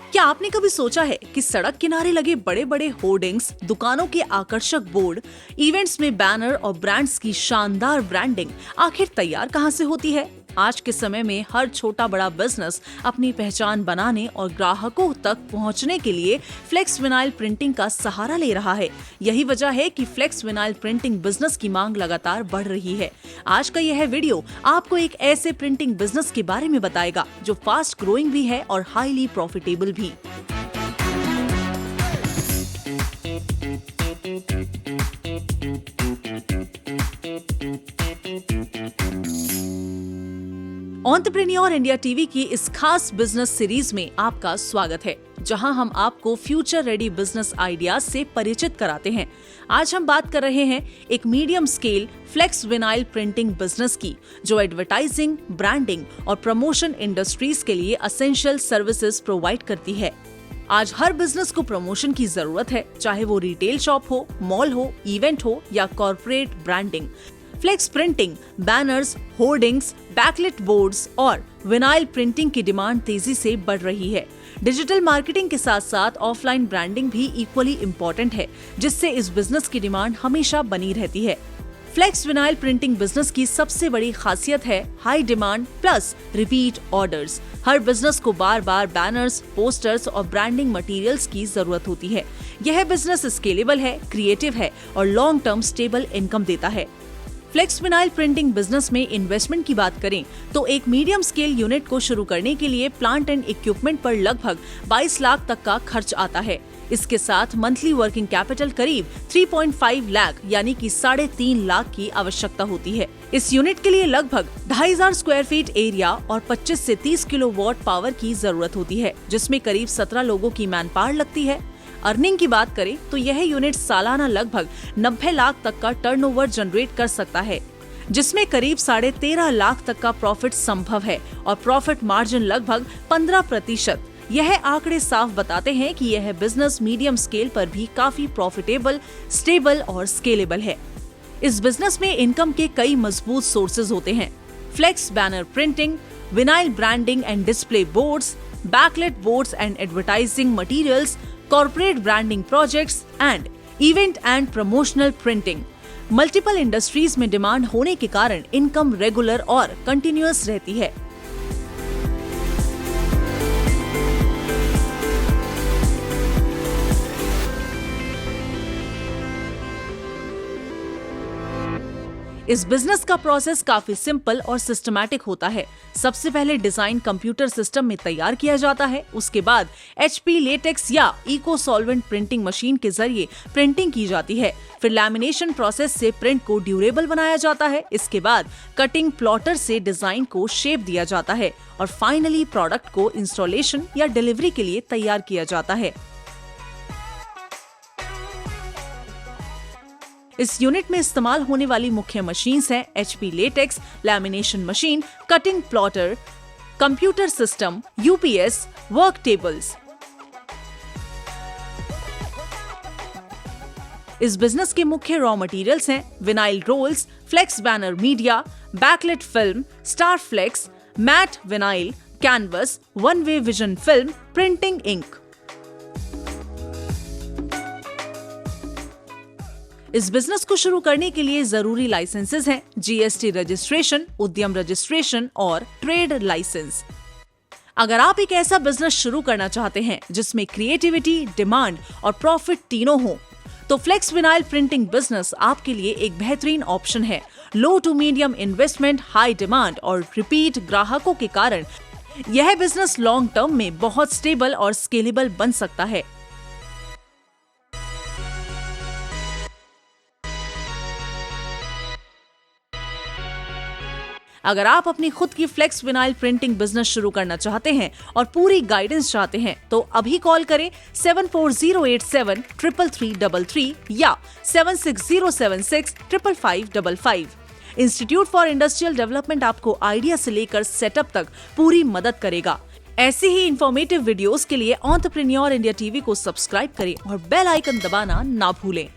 क्या आपने कभी सोचा है कि सड़क किनारे लगे बड़े बड़े होर्डिंग्स, दुकानों के आकर्षक बोर्ड, इवेंट्स में बैनर और ब्रांड्स की शानदार ब्रांडिंग आखिर तैयार कहां से होती है? आज के समय में हर छोटा बड़ा बिजनेस अपनी पहचान बनाने और ग्राहकों तक पहुंचने के लिए फ्लेक्स विनाइल प्रिंटिंग का सहारा ले रहा है। यही वजह है कि फ्लेक्स विनाइल प्रिंटिंग बिजनेस की मांग लगातार बढ़ रही है। आज का यह वीडियो आपको एक ऐसे प्रिंटिंग बिजनेस के बारे में बताएगा जो फास्ट ग्रोइंग भी है और हाईली प्रॉफिटेबल भी। एंटरप्रेन्योर इंडिया टीवी की इस खास बिजनेस सीरीज में आपका स्वागत है, जहां हम आपको फ्यूचर रेडी बिजनेस आइडियाज से परिचित कराते हैं। आज हम बात कर रहे हैं एक medium scale flex vinyl printing business की, जो एडवर्टाइजिंग, ब्रांडिंग और प्रमोशन इंडस्ट्रीज के लिए एसेंशियल सर्विसेज प्रोवाइड करती है। आज हर बिजनेस को प्रमोशन की जरूरत है, चाहे वो रिटेल शॉप हो, मॉल हो, इवेंट हो या corporate branding. Flex printing, banners, hoardings, backlit boards और विनाइल प्रिंटिंग की डिमांड तेजी से बढ़ रही है। डिजिटल मार्केटिंग के साथ साथ ऑफलाइन ब्रांडिंग भी इक्वली इम्पोर्टेंट है, जिससे इस बिजनेस की डिमांड हमेशा बनी रहती है। फ्लेक्स विनाइल प्रिंटिंग बिजनेस की सबसे बड़ी खासियत है high demand plus repeat orders. हर बिजनेस को बार बार बैनर्स, पोस्टर्स और ब्रांडिंग मटेरियल्स की जरूरत होती है। यह बिजनेस स्केलेबल है, क्रिएटिव है और लॉन्ग टर्म स्टेबल इनकम देता है। फ्लेक्स विनाइल प्रिंटिंग बिजनेस में इन्वेस्टमेंट की बात करें तो एक मीडियम स्केल यूनिट को शुरू करने के लिए प्लांट एंड इक्विपमेंट पर लगभग 22 लाख तक का खर्च आता है। इसके साथ मंथली वर्किंग कैपिटल करीब 3.5 लाख यानी कि 3.5 लाख की आवश्यकता होती है। इस यूनिट के लिए लगभग 2500 स्क्वायर फीट एरिया और 25 से 30 किलोवाट पावर की जरूरत होती है, जिसमें करीब 17 लोगों की मैन पावर लगती है। अर्निंग की बात करें तो यह यूनिट सालाना लगभग 90 लाख तक का टर्नओवर जनरेट कर सकता है, जिसमें करीब 13.5 लाख तक का प्रॉफिट संभव है और प्रॉफिट मार्जिन लगभग 15%। यह आंकड़े साफ बताते हैं कि यह बिजनेस मीडियम स्केल पर भी काफी प्रॉफिटेबल, स्टेबल और स्केलेबल है। इस बिजनेस में इनकम के कई मजबूत सोर्सेज होते हैं। Flex banner printing, vinyl branding and display boards, backlit boards and advertising materials, corporate branding projects and event and promotional printing। Multiple industries में डिमांड होने के कारण इनकम रेगुलर और कंटिन्यूअस रहती है। इस बिजनेस का प्रोसेस काफी सिंपल और सिस्टमैटिक होता है। सबसे पहले डिजाइन कंप्यूटर सिस्टम में तैयार किया जाता है। उसके बाद HP लेटेक्स या इको सॉल्वेंट प्रिंटिंग मशीन के जरिए प्रिंटिंग की जाती है। फिर लैमिनेशन प्रोसेस से प्रिंट को ड्यूरेबल बनाया जाता है। इसके बाद कटिंग प्लॉटर से डिजाइन को शेप दिया जाता है और फाइनली प्रोडक्ट को इंस्टॉलेशन या डिलीवरी के लिए तैयार किया जाता है। इस यूनिट में इस्तेमाल होने वाली मुख्य मशीन्स हैं HP latex, lamination machine, cutting plotter, computer system, UPS, work tables. इस बिजनेस के मुख्य रॉ मटेरियल्स हैं vinyl rolls, flex banner media, backlit film, star flex, matte vinyl, canvas, one way vision film, printing ink. इस business को शुरू करने के लिए जरूरी लाइसेंसेस हैं GST रजिस्ट्रेशन, उद्यम रजिस्ट्रेशन और ट्रेड लाइसेंस। अगर आप एक ऐसा बिजनेस शुरू करना चाहते हैं जिसमें क्रिएटिविटी, डिमांड और प्रॉफिट तीनों हो, तो फ्लेक्स विनाइल प्रिंटिंग बिजनेस आपके लिए एक बेहतरीन ऑप्शन है। Low to medium investment, high demand और रिपीट ग्राहकों के कारण यह बिजनेस लॉन्ग टर्म में बहुत स्टेबल और स्केलेबल बन सकता है। अगर आप अपनी खुद की फ्लेक्स विनाइल प्रिंटिंग बिजनेस शुरू करना चाहते हैं और पूरी गाइडेंस चाहते हैं तो अभी कॉल करें 7408733333 या 7607655555। इंस्टीट्यूट फॉर इंडस्ट्रियल डेवलपमेंट आपको आइडिया से लेकर सेटअप तक पूरी मदद करेगा। ऐसी ही इंफॉर्मेटिव वीडियोस के लिए एंटरप्रेन्योर इंडिया टीवी को सब्सक्राइब करें और बेल आइकन दबाना ना भूलें।